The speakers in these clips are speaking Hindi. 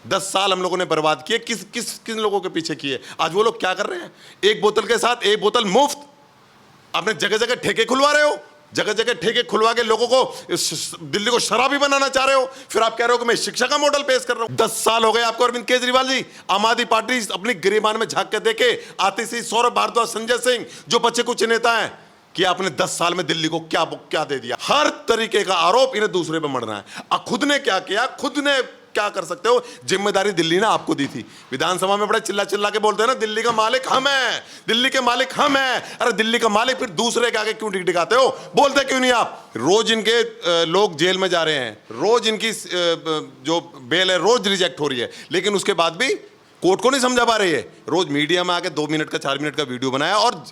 10 साल हम लोगों ने बर्बाद किए, किन लोगों के पीछे किए। आज वो लोग क्या कर रहे हैं, एक बोतल के साथ एक बोतल मुफ्त। आपने जगह जगह ठेके खुलवा रहे हो, जगह जगह ठेके खुलवा के लोगों को दिल्ली को शराबी बनाना चाह रहे हो। फिर आप कह रहे हो कि मैं शिक्षा का मॉडल पेश कर रहा हूं। 10 साल हो गए आपको अरविंद केजरीवाल जी। आम आदमी पार्टी अपनी गिरेबान में झांक के देखे, आतिशी, सौरभ भारद्वाज, संजय सिंह, जो बच्चे कुछ नेता हैं, कि आपने 10 साल में दिल्ली को क्या क्या दे दिया। हर तरीके का आरोप इन्हें दूसरे पे मढ़ना है। खुद ने क्या किया, खुद ने क्या कर सकते हो। जिम्मेदारी दिल्ली ने आपको दी थी। विधानसभा में बड़े चिल्ला चिल्ला के बोलते हैं ना, दिल्ली का मालिक हम हैं, दिल्ली के मालिक हम हैं। अरे दिल्ली का मालिक फिर दूसरे के आगे क्यों टिकटिकाते हो, बोलते क्यों नहीं आप। रोज इनके लोग जेल में जा रहे हैं, रोज इनकी जो बेल है रोज रिजेक्ट हो रही है, लेकिन उसके बाद भी कोर्ट को नहीं समझा पा रही है। रोज मीडिया में आके 2 मिनट का 4 मिनट का वीडियो बनाया और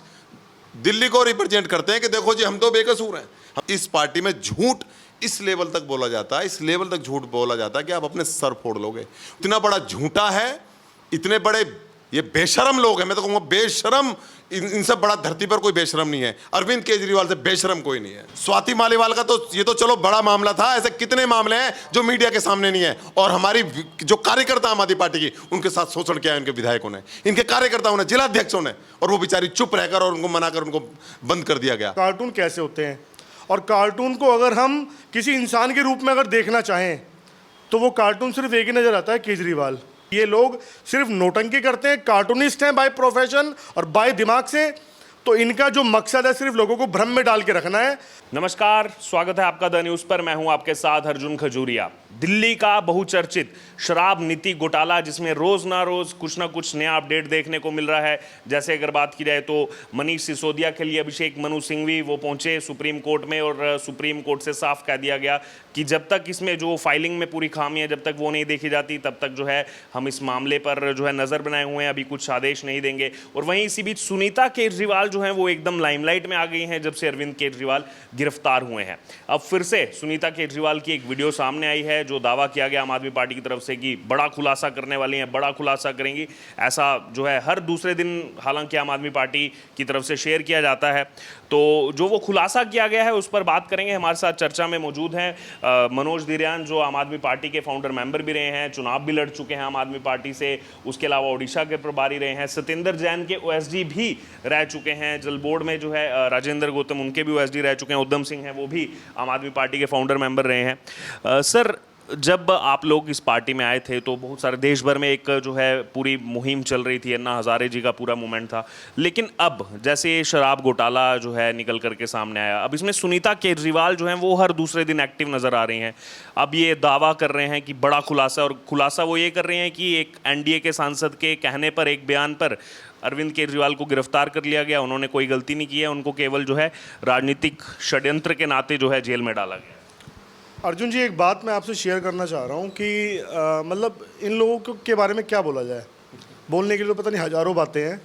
दिल्ली को रिप्रेजेंट करते हैं कि देखो जी हम तो बेकसूर हैं। इस पार्टी में झूठ इस लेवल तक बोला जाता है, इस लेवल तक झूठ बोला जाता है कि आप अपने सर फोड़ लोगे। इतना बड़ा झूठा है, इतने बड़े ये बेशरम लोग हैं। मैं तो कहूँगा बेशरम, इनसे बड़ा धरती पर कोई बेशरम नहीं है। अरविंद केजरीवाल से बेशरम कोई नहीं है। स्वाति मालीवाल का तो ये तो चलो बड़ा मामला था, ऐसे कितने मामले हैं जो मीडिया के सामने नहीं है। और हमारी जो कार्यकर्ता आम आदमी पार्टी की, उनके साथ शोषण किया है इनके विधायकों ने, इनके कार्यकर्ताओं ने, जिलाध्यक्षों ने, और वो बेचारी चुप रहकर और उनको मनाकर उनको बंद कर दिया गया। कार्टून कैसे होते हैं, और कार्टून को अगर हम किसी इंसान के रूप में अगर देखना चाहें तो वो कार्टून सिर्फ एक ही नजर आता है, केजरीवाल। ये लोग सिर्फ नोटंकी करते हैं, कार्टूनिस्ट हैं बाय प्रोफेशन और बाय दिमाग से। तो इनका जो मकसद है सिर्फ लोगों को भ्रम में डाल के रखना है। नमस्कार, स्वागत है आपका द न्यूज़ पर। मैं हूं आपके साथ अर्जुन खजूरिया। दिल्ली का बहुचर्चित शराब नीति घोटाला, जिसमें रोज ना कुछ नया अपडेट देखने को मिल रहा है। जैसे अगर बात की जाए तो मनीष सिसोदिया के लिए अभिषेक मनु सिंघवी वो पहुंचे सुप्रीम कोर्ट में, और सुप्रीम कोर्ट से साफ कह दिया गया कि जब तक इसमें जो फाइलिंग में पूरी खामियां जब तक वो नहीं देखी जाती, तब तक जो है हम इस मामले पर जो है नज़र बनाए हुए हैं, अभी कुछ आदेश नहीं देंगे। और वहीं इसी बीच सुनीता केजरीवाल जो है वो एकदम लाइमलाइट में आ गई हैं जब से अरविंद केजरीवाल गिरफ्तार हुए हैं। अब फिर से सुनीता केजरीवाल की एक वीडियो सामने आई है, जो दावा किया गया आम आदमी पार्टी की तरफ से कि बड़ा खुलासा करने वाली हैं, बड़ा खुलासा करेंगी। ऐसा जो है हर दूसरे दिन हालांकि आम आदमी पार्टी की तरफ से शेयर किया जाता है। तो जो वो खुलासा किया गया है उस पर बात करेंगे। हमारे साथ चर्चा में मौजूद हैं मनोज धीरियान, जो आम आदमी पार्टी के फाउंडर मेंबर भी रहे हैं, चुनाव भी लड़ चुके हैं आम आदमी पार्टी से। उसके अलावा ओडिशा के प्रभारी रहे हैं, सत्येंद्र जैन के ओएसडी भी रह चुके हैं। जल बोर्ड में जो है राजेंद्र गौतम, उनके भी ओएसडी रह चुके हैं। उद्यम सिंह हैं, वो भी आम आदमी पार्टी के फाउंडर मेंबर रहे हैं। सर, जब आप लोग इस पार्टी में आए थे तो बहुत सारे देश भर में एक जो है पूरी मुहिम चल रही थी, अन्ना हजारे जी का पूरा मूवमेंट था। लेकिन अब जैसे ये शराब घोटाला जो है निकल करके सामने आया, अब इसमें सुनीता केजरीवाल जो है वो हर दूसरे दिन एक्टिव नज़र आ रही हैं। अब ये दावा कर रहे हैं कि बड़ा खुलासा, और खुलासा वो ये कर रहे हैं कि एक एनडीए के सांसद के कहने पर, एक बयान पर अरविंद केजरीवाल को गिरफ्तार कर लिया गया। उन्होंने कोई गलती नहीं की है, उनको केवल जो है राजनीतिक षड्यंत्र के नाते जो है जेल में डाला गया। अर्जुन जी, एक बात मैं आपसे शेयर करना चाह रहा हूँ कि मतलब इन लोगों के बारे में क्या बोला जाए। बोलने के लिए तो पता नहीं हज़ारों बातें हैं।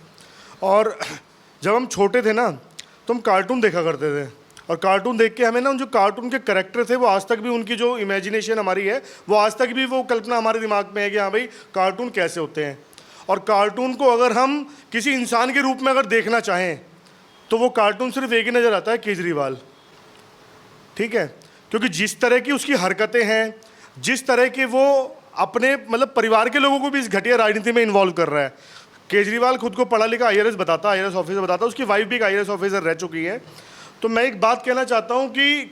और जब हम छोटे थे ना तो हम कार्टून देखा करते थे, और कार्टून देख के हमें ना उन जो कार्टून के करैक्टर थे वो आज तक भी, उनकी जो इमेजिनेशन हमारी है वो आज तक भी वो कल्पना हमारे दिमाग में है कि हाँ भाई कार्टून कैसे होते हैं। और कार्टून को अगर हम किसी इंसान के रूप में अगर देखना चाहें तो वो कार्टून सिर्फ एक ही नज़र आता है, केजरीवाल। ठीक है, क्योंकि जिस तरह की उसकी हरकतें हैं, जिस तरह के वो अपने मतलब परिवार के लोगों को भी इस घटिया राजनीति में इन्वॉल्व कर रहा है। केजरीवाल खुद को पढ़ा लिखा आईएएस बताता, आईएएस ऑफिसर बताता, उसकी वाइफ भी एक आईएएस ऑफिसर रह चुकी है। तो मैं एक बात कहना चाहता हूँ कि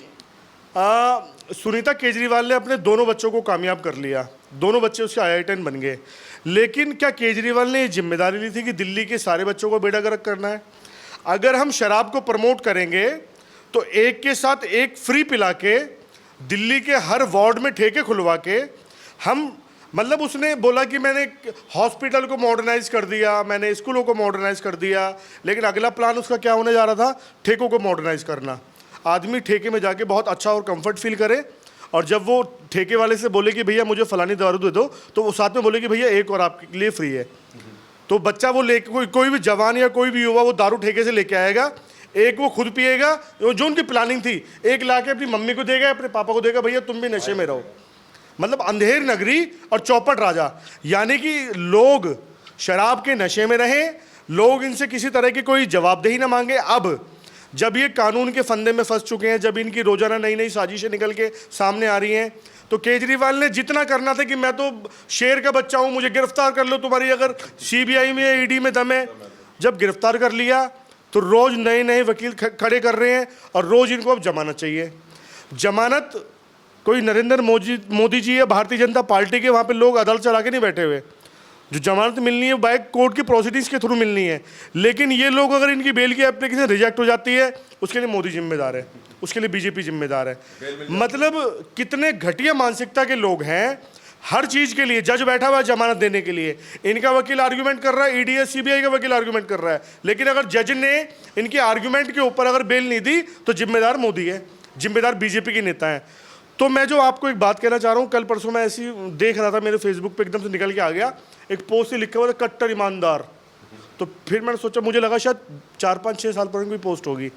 सुनीता केजरीवाल ने अपने दोनों बच्चों को कामयाब कर लिया, दोनों बच्चे उसके IITN बन गए। लेकिन क्या केजरीवाल ने ये जिम्मेदारी ली थी कि दिल्ली के सारे बच्चों को बेड़ा गर्क करना है? अगर हम शराब को प्रमोट करेंगे तो एक के साथ एक फ्री पिला के दिल्ली के हर वार्ड में ठेके खुलवा के हम, मतलब उसने बोला कि मैंने हॉस्पिटल को मॉडर्नाइज कर दिया, मैंने स्कूलों को मॉडर्नाइज कर दिया, लेकिन अगला प्लान उसका क्या होने जा रहा था? ठेकों को मॉडर्नाइज करना। आदमी ठेके में जाके बहुत अच्छा और कंफर्ट फील करे, और जब वो ठेके वाले से बोले कि भैया मुझे फलानी दारू दे दो, तो वो साथ में बोले कि भैया एक और आपके लिए फ्री है। तो बच्चा वो लेके, कोई भी जवान या कोई भी युवा वो दारू ठेके से लेके आएगा, एक वो खुद पिएगा, जो उनकी प्लानिंग थी, एक लाके अपनी मम्मी को देगा, अपने पापा को देगा, भैया तुम भी नशे में रहो। मतलब अंधेर नगरी और चौपट राजा, यानी कि लोग शराब के नशे में रहें, लोग इनसे किसी तरह की कोई जवाबदेही ना मांगे। अब जब ये कानून के फंदे में फंस चुके हैं, जब इनकी रोजाना नई नई साजिशें निकल के सामने आ रही हैं, तो केजरीवाल ने जितना करना था कि मैं तो शेर का बच्चा हूं, मुझे गिरफ्तार कर लो, तुम्हारी अगर सीबीआई में ईडी में दम है, जब गिरफ्तार कर लिया तो रोज नए नए वकील खड़े कर रहे हैं और रोज इनको अब जमानत चाहिए। जमानत कोई नरेंद्र मोदी जी या भारतीय जनता पार्टी के वहाँ पे लोग अदालत चला के नहीं बैठे हुए। जो जमानत मिलनी है बाय कोर्ट की प्रोसीडिंग्स के थ्रू मिलनी है, लेकिन ये लोग अगर इनकी बेल की एप्लीकेशन रिजेक्ट हो जाती है, उसके लिए मोदी जिम्मेदार है, उसके लिए बीजेपी जिम्मेदार है। मतलब कितने घटिया मानसिकता के लोग हैं। हर चीज़ के लिए जज बैठा हुआ है जमानत देने के लिए, इनका वकील आर्ग्यूमेंट कर रहा है, ईडी सीबीआई का वकील आर्ग्यूमेंट कर रहा है, लेकिन अगर जज ने इनके आर्ग्यूमेंट के ऊपर अगर बेल नहीं दी तो जिम्मेदार मोदी है, जिम्मेदार बीजेपी के नेता हैं। तो मैं जो आपको एक बात कहना चाह रहा हूँ, कल परसों मैं ऐसी देख रहा था, मेरे फेसबुक पे एकदम से निकल के आ गया एक पोस्ट से लिखा हुआ था कट्टर ईमानदार। तो फिर मैंने सोचा, मुझे लगा शायद 4-5-6 साल पुरानी कोई पोस्ट होगी,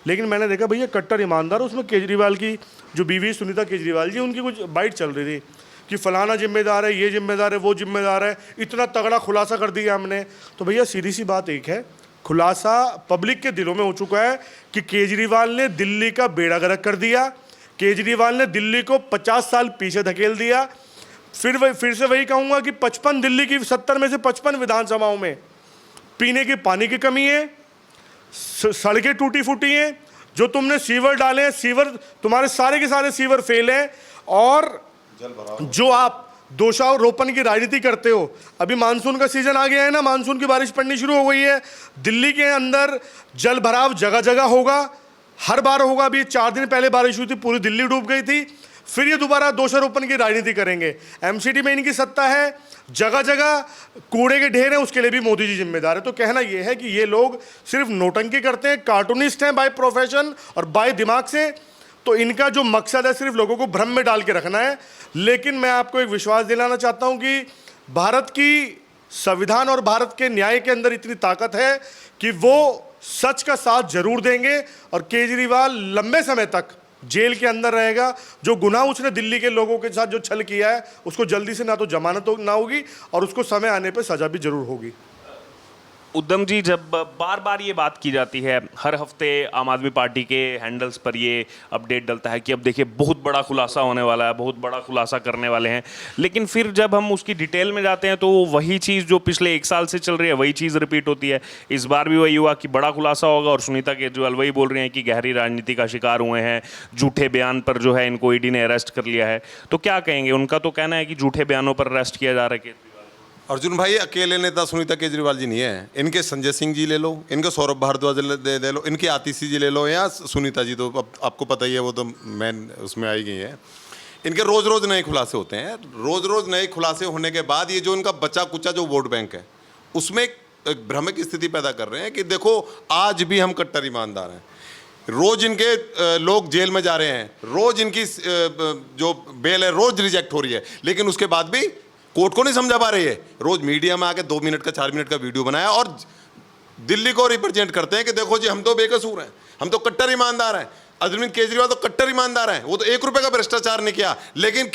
लेकिन मैंने देखा भैया कट्टर ईमानदार, उसमें केजरीवाल की जो बीवी सुनीता केजरीवाल जी, उनकी कुछ बाइट चल रही थी कि फलाना जिम्मेदार है, ये जिम्मेदार है, वो जिम्मेदार है, इतना तगड़ा खुलासा कर दिया हमने। तो भैया सीधी सी बात एक है, खुलासा पब्लिक के दिलों में हो चुका है कि केजरीवाल ने दिल्ली का बेड़ा गर्क कर दिया, केजरीवाल ने दिल्ली को 50 साल पीछे धकेल दिया। फिर से वही कहूँगा कि 55 दिल्ली की 70 में से 55 विधानसभाओं में पीने के पानी की कमी है, सड़कें टूटी फूटी हैं, जो तुमने सीवर डाले हैं, सीवर तुम्हारे सारे के सारे सीवर फेल हैं, और जो आप दोषारोपण की राजनीति करते हो। अभी मानसून का सीजन आ गया है ना, मानसून की बारिश पड़नी शुरू हो गई है, दिल्ली के अंदर जल भराव जगह जगह होगा, हर बार होगा। अभी 4 दिन पहले बारिश हुई थी, पूरी दिल्ली डूब गई थी, फिर ये दोबारा दोषारोपण की राजनीति करेंगे। एमसीडी में इनकी सत्ता है, जगह जगह कूड़े के ढेर हैं, उसके लिए भी मोदी जी जिम्मेदार है। तो कहना यह है कि ये लोग सिर्फ नोटंकी करते हैं, कार्टूनिस्ट हैं बाय प्रोफेशन और बाय दिमाग से। तो इनका जो मकसद है सिर्फ लोगों को भ्रम में डाल के रखना है। लेकिन मैं आपको एक विश्वास दिलाना चाहता हूं कि भारत की संविधान और भारत के न्याय के अंदर इतनी ताकत है कि वो सच का साथ जरूर देंगे, और केजरीवाल लंबे समय तक जेल के अंदर रहेगा। जो गुनाह उसने दिल्ली के लोगों के साथ जो छल किया है, उसको जल्दी से ना तो जमानत ना होगी और उसको समय आने पर सजा भी जरूर होगी। उद्धम जी, जब बार बार ये बात की जाती है, हर हफ्ते आम आदमी पार्टी के हैंडल्स पर ये अपडेट डलता है कि अब देखिए बहुत बड़ा खुलासा होने वाला है, बहुत बड़ा खुलासा करने वाले हैं, लेकिन फिर जब हम उसकी डिटेल में जाते हैं तो वही चीज़ जो पिछले 1 साल से चल रही है वही चीज़ रिपीट होती है। इस बार भी वही हुआ कि बड़ा खुलासा होगा, और सुनीता केजरीवाल वही बोल रहे हैं कि गहरी राजनीति का शिकार हुए हैं, झूठे बयान पर जो है इनको ईडी ने अरेस्ट कर लिया है। तो क्या कहेंगे? उनका तो कहना है कि झूठे बयानों पर अरेस्ट किया जा रहा है। अर्जुन भाई, अकेले नेता सुनीता केजरीवाल जी नहीं है, इनके संजय सिंह जी ले लो, इनके सौरभ भारद्वाज दे लो, इनकी आतिशी जी ले लो, या सुनीता जी तो अब आपको पता ही है, वो तो मैन उसमें आई गई है। इनके रोज रोज नए खुलासे होते हैं, रोज रोज नए खुलासे होने के बाद ये जो इनका बचा कुचा जो वोट बैंक है, उसमें एक भ्रम की स्थिति पैदा कर रहे हैं कि देखो आज भी हम कट्टर ईमानदार हैं। रोज इनके लोग जेल में जा रहे हैं, रोज इनकी जो बेल है रोज रिजेक्ट हो रही है, लेकिन उसके बाद भी कोर्ट को नहीं समझा पा रही है। रोज मीडिया में आके 2 मिनट का 4 मिनट का वीडियो बनाया और दिल्ली को रिप्रेजेंट करते हैं कि देखो जी हम तो बेकसूर हैं, हम तो कट्टर ईमानदार हैं। अरविंद केजरीवाल तो कट्टर ईमानदार हैं, वो तो 1 रुपए का भ्रष्टाचार नहीं किया, लेकिन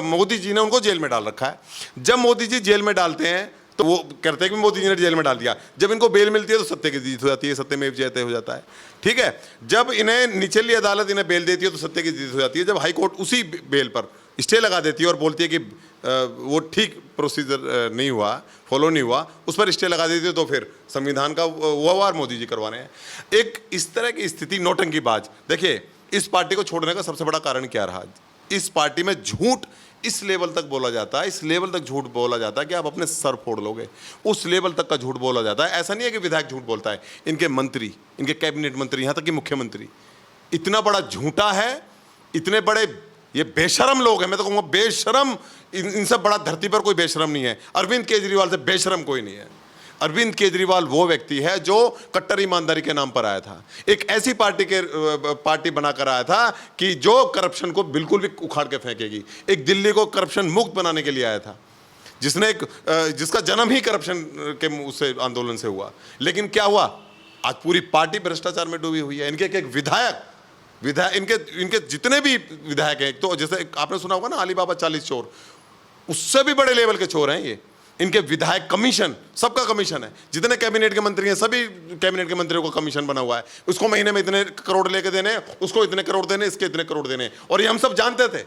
मोदी जी ने उनको जेल में डाल रखा है। जब मोदी जी जेल में डालते हैं तो वो कहते हैं कि मोदी जी ने जेल में डाल दिया, जब इनको बेल मिलती है तो सत्य की जीत हो जाती है, सत्यमेव जयते हो जाता है। ठीक है, जब इन्हें निचली अदालत इन्हें बेल देती है तो सत्य की जीत हो जाती है। जब हाई कोर्ट उसी बेल पर स्टे लगा देती है और बोलती है कि वो ठीक प्रोसीजर नहीं हुआ, फॉलो नहीं हुआ, उस पर स्टे लगा देती है, तो फिर संविधान का व्यवहार मोदी जी करवा रहे हैं। एक इस तरह की स्थिति नौटंकीबाज। देखिए, इस पार्टी को छोड़ने का सबसे बड़ा कारण क्या रहा? इस पार्टी में झूठ इस लेवल तक बोला जाता है, इस लेवल तक झूठ बोला जाता है कि आप अपने सर फोड़ लोगे, उस लेवल तक का झूठ बोला जाता है। ऐसा नहीं है कि विधायक झूठ बोलता है, इनके मंत्री, इनके कैबिनेट मंत्री, यहाँ तक कि मुख्यमंत्री इतना बड़ा झूठा है, इतने बड़े ये बेशरम लोग हैं। मैं तो कहूँगा बेशरम, इनसे बड़ा धरती पर कोई बेशरम नहीं है। अरविंद केजरीवाल से बेशरम कोई नहीं है। अरविंद केजरीवाल वो व्यक्ति है जो कट्टर ईमानदारी के नाम पर आया था, एक ऐसी पार्टी बनाकर आया था कि जो करप्शन को बिल्कुल भी उखाड़ के फेंकेगी, एक दिल्ली को करप्शन मुक्त बनाने के लिए आया था, जिसका जन्म ही करप्शन के उससे आंदोलन से हुआ। लेकिन क्या हुआ? आज पूरी पार्टी भ्रष्टाचार में डूबी हुई है। इनके एक विधायक इनके जितने भी विधायक हैं, तो जैसे आपने सुना होगा ना अलीबाबा 40 चोर, उससे भी बड़े लेवल के चोर हैं ये। इनके विधायक कमीशन, सबका कमीशन है, जितने कैबिनेट के मंत्री हैं सभी कैबिनेट के मंत्रियों को कमीशन बना हुआ है। उसको महीने में इतने करोड़ लेके देने, उसको इतने करोड़ देने, इसके इतने करोड़ देने, और ये हम सब जानते थे।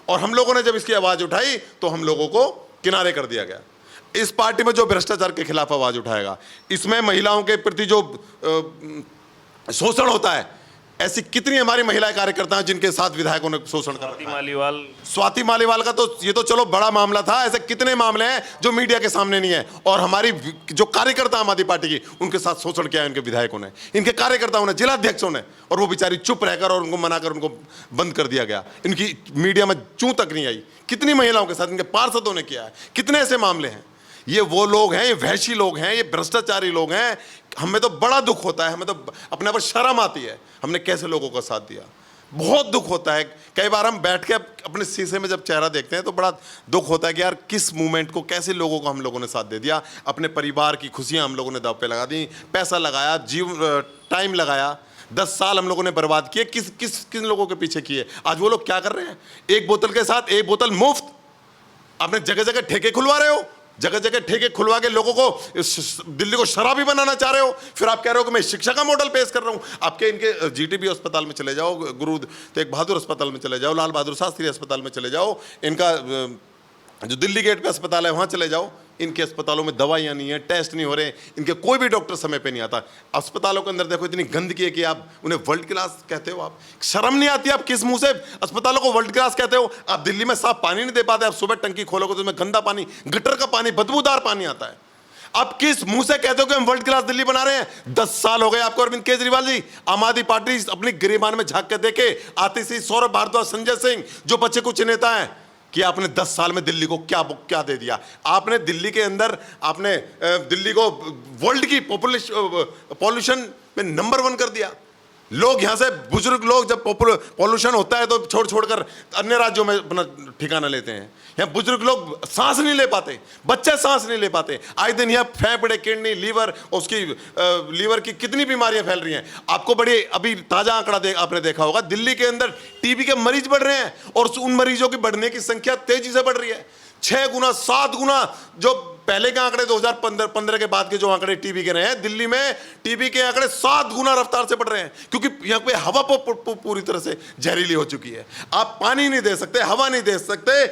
और हम लोगों ने जब इसकी आवाज़ उठाई तो हम लोगों को किनारे कर दिया गया। इस पार्टी में जो भ्रष्टाचार के खिलाफ आवाज़ उठाएगा, इसमें महिलाओं के प्रति जो शोषण होता है, ऐसी कितनी हमारी महिला कार्यकर्ता हैं जिनके साथ विधायकों ने शोषण करा। स्वाति मालीवाल का तो ये तो चलो बड़ा मामला था, ऐसे कितने मामले हैं जो मीडिया के सामने नहीं है। और हमारी जो कार्यकर्ता आम आदमी पार्टी की, उनके साथ शोषण किया है इनके विधायकों ने, इनके कार्यकर्ताओं ने, जिलाध्यक्षों ने, और वो बेचारी चुप रहकर और उनको मनाकर उनको बंद कर दिया गया। इनकी मीडिया में चूं तक नहीं आई। कितनी महिलाओं के साथ इनके पार्षदों ने किया है, कितने ऐसे मामले हैं। ये वो लोग हैं, ये वहशी लोग हैं, ये भ्रष्टाचारी लोग हैं। हमें तो बड़ा दुख होता है, हमें तो अपने पर शर्म आती है हमने कैसे लोगों का साथ दिया। बहुत दुख होता है। कई बार हम बैठ के अपने शीशे में जब चेहरा देखते हैं तो बड़ा दुख होता है कि यार किस मूवमेंट को, कैसे लोगों को हम लोगों ने साथ दे दिया। अपने परिवार की खुशियां हम लोगों ने दांव पे लगा दी, पैसा लगाया, टाइम लगाया, 10 साल हम लोगों ने बर्बाद किए। किन लोगों के पीछे किए। आज वो लोग क्या कर रहे हैं, एक बोतल के साथ एक बोतल मुफ्त। आपने जगह जगह ठेके खुलवा रहे हो, जगह जगह ठेके खुलवा के लोगों को दिल्ली को शराबी बनाना चाह रहे हो। फिर आप कह रहे हो कि मैं शिक्षा का मॉडल पेश कर रहा हूं। आपके इनके जीटीबी अस्पताल में चले जाओ, गुरु तेग बहादुर अस्पताल में चले जाओ, लाल बहादुर शास्त्री अस्पताल में चले जाओ, इनका जो दिल्ली गेट पे अस्पताल है वहाँ चले जाओ। इनके अस्पतालों में दवाइयाँ नहीं है, टेस्ट नहीं हो रहे, इनके कोई भी डॉक्टर समय पे नहीं आता। अस्पतालों के अंदर देखो इतनी गंदगी है कि आप उन्हें वर्ल्ड क्लास कहते हो। आप शर्म नहीं आती, आप किस मुंह से अस्पतालों को वर्ल्ड क्लास कहते हो। आप दिल्ली में साफ पानी नहीं दे पाते, आप सुबह टंकी खोलोगे तो उसमें गंदा पानी, गटर का पानी, बदबूदार पानी आता है। आप किस मुंह से कहते हो कि हम वर्ल्ड क्लास दिल्ली बना रहे हैं। 10 साल हो गए आपको अरविंद केजरीवाल जी। आम आदमी पार्टी अपनी गिरेबान में झांक के देखे, आतिशी, सौरभ भारद्वाज, संजय सिंह, जो बच्चे कुछ नेता हैं, कि आपने 10 साल में दिल्ली को क्या दे दिया। आपने दिल्ली के अंदर, आपने दिल्ली को वर्ल्ड की पॉल्यूशन में नंबर 1 कर दिया। लोग यहाँ से, बुजुर्ग लोग जब पॉल्यूशन होता है तो छोड़कर अन्य राज्यों में अपना ठिकाना लेते हैं। यहाँ बुजुर्ग लोग सांस नहीं ले पाते, बच्चे सांस नहीं ले पाते। आए दिन यहाँ फेफड़े, किडनी, लीवर, उसकी लीवर की कितनी बीमारियां फैल रही हैं। आपको बड़ी अभी ताजा आंकड़ा आपने देखा होगा, दिल्ली के अंदर टीबी के मरीज बढ़ रहे हैं और उन मरीजों की बढ़ने की संख्या तेजी से बढ़ रही है। 6 गुना 7 गुना जो पहले के आंकड़े 2015 के बाद के जो आंकड़े टीबी के रहे हैं, दिल्ली में टीबी के आंकड़े 7 गुना रफ्तार से बढ़ रहे हैं। क्योंकि यहाँ पे हवा पूरी तरह से जहरीली हो चुकी है। आप पानी नहीं दे सकते, हवा नहीं दे सकते,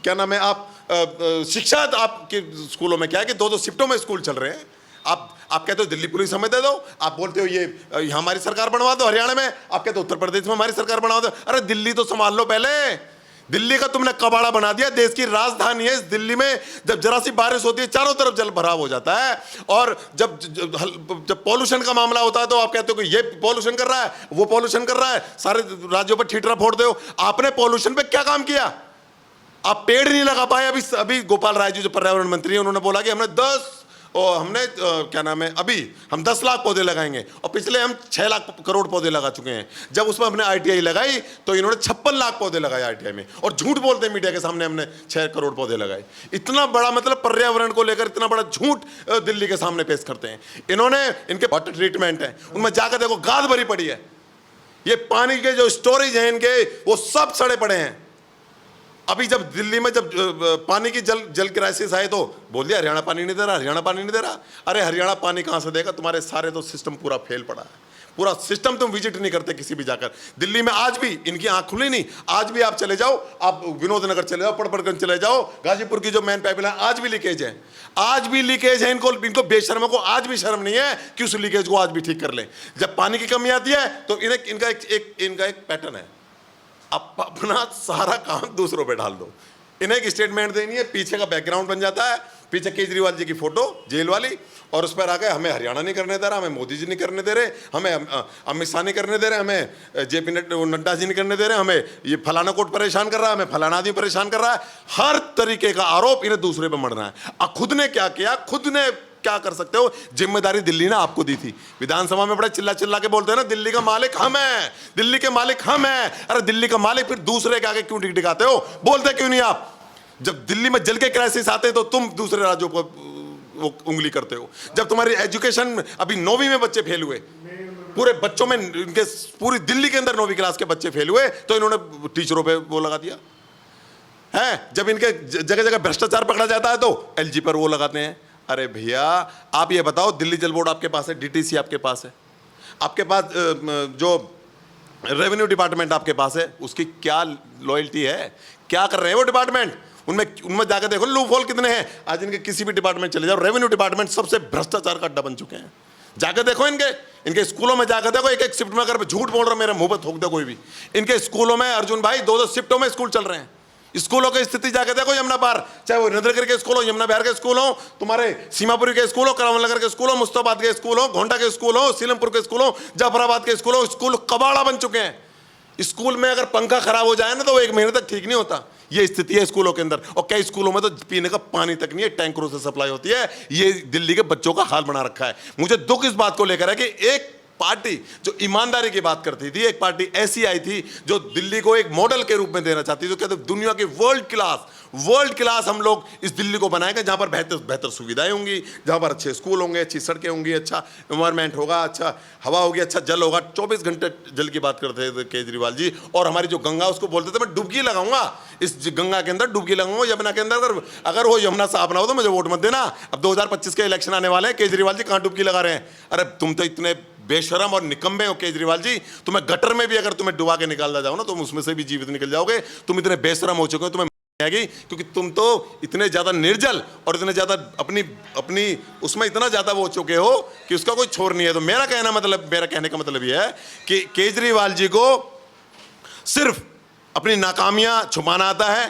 क्या नाम है, आप शिक्षा, आपके स्कूलों में क्या है कि 2-2 शिफ्टों में स्कूल चल रहे हैं। आप कहते हो दिल्ली पुलिस हमें दे दो, आप बोलते हो ये हमारी सरकार बनवा दो। हरियाणा में आप कहते हो उत्तर प्रदेश में हमारी सरकार बनवा दो। अरे दिल्ली तो संभाल लो पहले। दिल्ली का तुमने कबाड़ा बना दिया, देश की राजधानी है। इस दिल्ली में जब जरा सी बारिश होती है चारों तरफ जल भराव हो जाता है। और जब पॉल्यूशन का मामला होता है तो आप कहते हो कि ये पॉल्यूशन कर रहा है, वो पॉल्यूशन कर रहा है, सारे राज्यों पर ठीठरा फोड़ दो। आपने पॉल्यूशन पे क्या काम किया? आप पेड़ नहीं लगा पाए। अभी गोपाल राय जी जो पर्यावरण मंत्री हैं, उन्होंने बोला कि हमने क्या नाम है, अभी हम 10 लाख पौधे लगाएंगे, और पिछले हम 6 लाख करोड़ पौधे लगा चुके हैं। जब उसमें हमने आईटीआई लगाई तो इन्होंने 56 लाख पौधे लगाए आईटीआई में, और झूठ बोलते हैं मीडिया के सामने हमने 6 करोड़ पौधे लगाए। इतना बड़ा, मतलब पर्यावरण को लेकर इतना बड़ा झूठ दिल्ली के सामने पेश करते हैं इन्होंने। इनके वाटर ट्रीटमेंट है, उनमें जाकर देखो गाद भरी पड़ी है। ये पानी के जो स्टोरेज है इनके, वो सब सड़े पड़े हैं। अभी जब दिल्ली में जब पानी की जल क्राइसिस आए तो बोल दिया हरियाणा पानी नहीं दे रहा, हरियाणा पानी नहीं दे रहा। अरे हरियाणा पानी कहाँ से देगा? तुम्हारे सारे तो सिस्टम पूरा फेल पड़ा है। पूरा सिस्टम तुम विजिट नहीं करते किसी भी जाकर। दिल्ली में आज भी इनकी आंख खुली नहीं। आज भी आप चले जाओ, आप विनोद नगर चले जाओ, पड़पड़गंज चले जाओ, गाजीपुर की जो मेन पाइपलाइन, आज भी लीकेज है। आज भी लीकेज है। इनको बेशर्मों को आज भी शर्म नहीं है कि उस लीकेज को आज भी ठीक कर लें। जब पानी की कमी आती है तो इनका एक पैटर्न है, आप अपना सारा काम दूसरों पे डाल दो। इन्हें एक स्टेटमेंट देनी है, पीछे का बैकग्राउंड बन जाता है, पीछे केजरीवाल जी की फोटो जेल वाली, और उस पर आ गए हमें हरियाणा नहीं करने दे रहा, हमें मोदी जी नहीं करने दे रहे, हमें अमित शाह नहीं करने दे रहे, हमें जेपी नड्डा जी नहीं करने दे रहे, हमें ये फलाना कोट परेशान कर रहा है, हमें फलाना आदमी परेशान कर रहा है। हर तरीके का आरोप इन्हें दूसरे पे मढ़ना है। खुद ने क्या किया, खुद ने क्या कर सकते हो? जिम्मेदारी दिल्ली ने आपको दी थी। विधानसभा में बड़े चिल्ला के बोलते हैं ना, दिल्ली का मालिक हम हैं, दिल्ली के मालिक हम हैं। अरे दिल्ली का मालिक फिर दूसरे के आगे क्यों टिकाते हो? बोलते क्यों नहीं आप? जब दिल्ली में जल के क्राइसिस आते हैं तो तुम दूसरे राज्यों पर उंगली करते हो। जब तुम्हारी एजुकेशन, अभी 9वीं में बच्चे फेल हुए, पूरे बच्चों में, इनके पूरी दिल्ली के अंदर 9वीं क्लास के बच्चे फेल हुए, तो इन्होंने टीचरों पे वो लगा दिया। हैं, जब इनके जगह जगह भ्रष्टाचार पकड़ा जाता है तो एलजी पर वो लगाते हैं। अरे भैया आप ये बताओ, दिल्ली जल बोर्ड आपके पास है, डीटीसी आपके पास है, आपके पास जो रेवेन्यू डिपार्टमेंट आपके पास है, उसकी क्या लॉयल्टी है? क्या कर रहे हैं वो डिपार्टमेंट? उनमें जाकर देखो लूप होल कितने हैं। आज इनके किसी भी डिपार्टमेंट चले जाओ, रेवेन्यू डिपार्टमेंट सबसे भ्रष्टाचार का अड्डा बन चुके हैं। जाकर देखो इनके स्कूलों में जाकर देखो, एक एक शिफ्ट में, अगर झूठ बोल रहा मेरे मुंह पर थूक दे कोई भी, इनके स्कूलों में अर्जुन भाई 2-2 शिफ्टों में स्कूल चल रहे हैं। स्कूलों की स्थिति जाकर देखो, यमुना पार, चाहे वो नंदनगर के स्कूल हो, यमुना बिहार के स्कूल हो, तुम्हारे सीमापुरी के स्कूल हो, करावल नगर के स्कूल हो, मुस्ताबाद के स्कूल हो, गोंडा के स्कूल हो, सीलमपुर के स्कूल हो, जाफराबाद के स्कूल हो, स्कूल कबाड़ा बन चुके हैं। स्कूल में अगर पंखा खराब हो जाए ना तो वो 1 महीने तक ठीक नहीं होता। ये स्थिति है स्कूलों के अंदर, और कई स्कूलों में तो पीने का पानी तक नहीं है, टैंकरों से सप्लाई होती है। ये दिल्ली के बच्चों का हाल बना रखा है। मुझे दुख इस बात को लेकर है कि एक पार्टी जो ईमानदारी की बात करती थी, एक पार्टी ऐसी आई थी जो दिल्ली को एक मॉडल के रूप में देना चाहती थी, जो कहते दुनिया की वर्ल्ड क्लास हम लोग इस दिल्ली को बनाएंगे, जहां पर बेहतर सुविधाएं होंगी, जहां पर अच्छे स्कूल होंगे, अच्छी सड़कें होंगी, अच्छा एनवायरमेंट होगा, अच्छा हवा होगी, अच्छा जल होगा। 24 घंटे जल की बात करते थे केजरीवाल जी। और हमारी जो गंगा, उसको बोलते थे मैं डुबकी लगाऊंगा, इस गंगा के अंदर डुबकी लगाऊंगा, यमुना के अंदर। अगर वो यमुना साफ ना हो तो मुझे वोट मत देना। अब 2025 के इलेक्शन आने वाले हैं, केजरीवाल जी कहां डुबकी लगा रहे हैं? अरे तुम तो इतने बेशरम और निकम्मे हो केजरीवाल जी, तुम्हें गटर में भी अगर तुम्हें डुबा के निकाला जाओ ना, तुम उसमें से भी जीवित निकल जाओगे। तुम इतने बेशरम हो चुके हो, तुम्हें आएगी, क्योंकि तुम तो इतने ज्यादा निर्जल और इतने ज्यादा अपनी उसमें इतना ज्यादा वो हो चुके हो कि उसका कोई छोर नहीं है। तो मेरा कहने का मतलब यह है कि केजरीवाल जी को सिर्फ अपनी नाकामियां छुपाना आता है,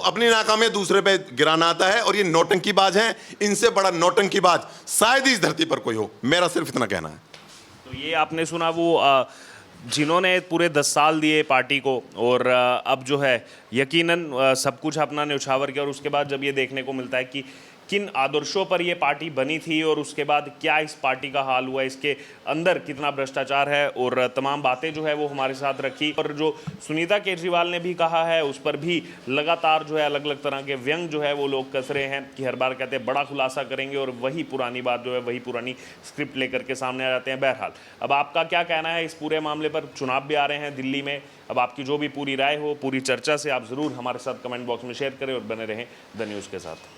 अपनी नाकामियां दूसरे पे गिराना आता है, और ये नौटंकीबाज हैं। इनसे बड़ा नौटंकीबाज शायद ही इस धरती पर कोई हो। मेरा सिर्फ इतना कहना है। तो ये आपने सुना वो जिन्होंने पूरे 10 साल दिए पार्टी को, और अब जो है यकीनन सब कुछ अपना न्यौछावर किया, और उसके बाद जब ये देखने को मिलता है कि किन आदर्शों पर ये पार्टी बनी थी और उसके बाद क्या इस पार्टी का हाल हुआ, इसके अंदर कितना भ्रष्टाचार है, और तमाम बातें जो है वो हमारे साथ रखी। और जो सुनीता केजरीवाल ने भी कहा है, उस पर भी लगातार जो है अलग अलग तरह के व्यंग जो है वो लोग कस रहे हैं कि हर बार कहते हैं बड़ा खुलासा करेंगे, और वही पुरानी बात जो है, वही पुरानी स्क्रिप्ट लेकर के सामने आ जाते हैं। बहरहाल अब आपका क्या कहना है इस पूरे मामले पर? चुनाव भी आ रहे हैं दिल्ली में, अब आपकी जो भी पूरी राय हो, पूरी चर्चा से आप ज़रूर हमारे साथ कमेंट बॉक्स में शेयर करें, और बने रहें द न्यूज़ के साथ।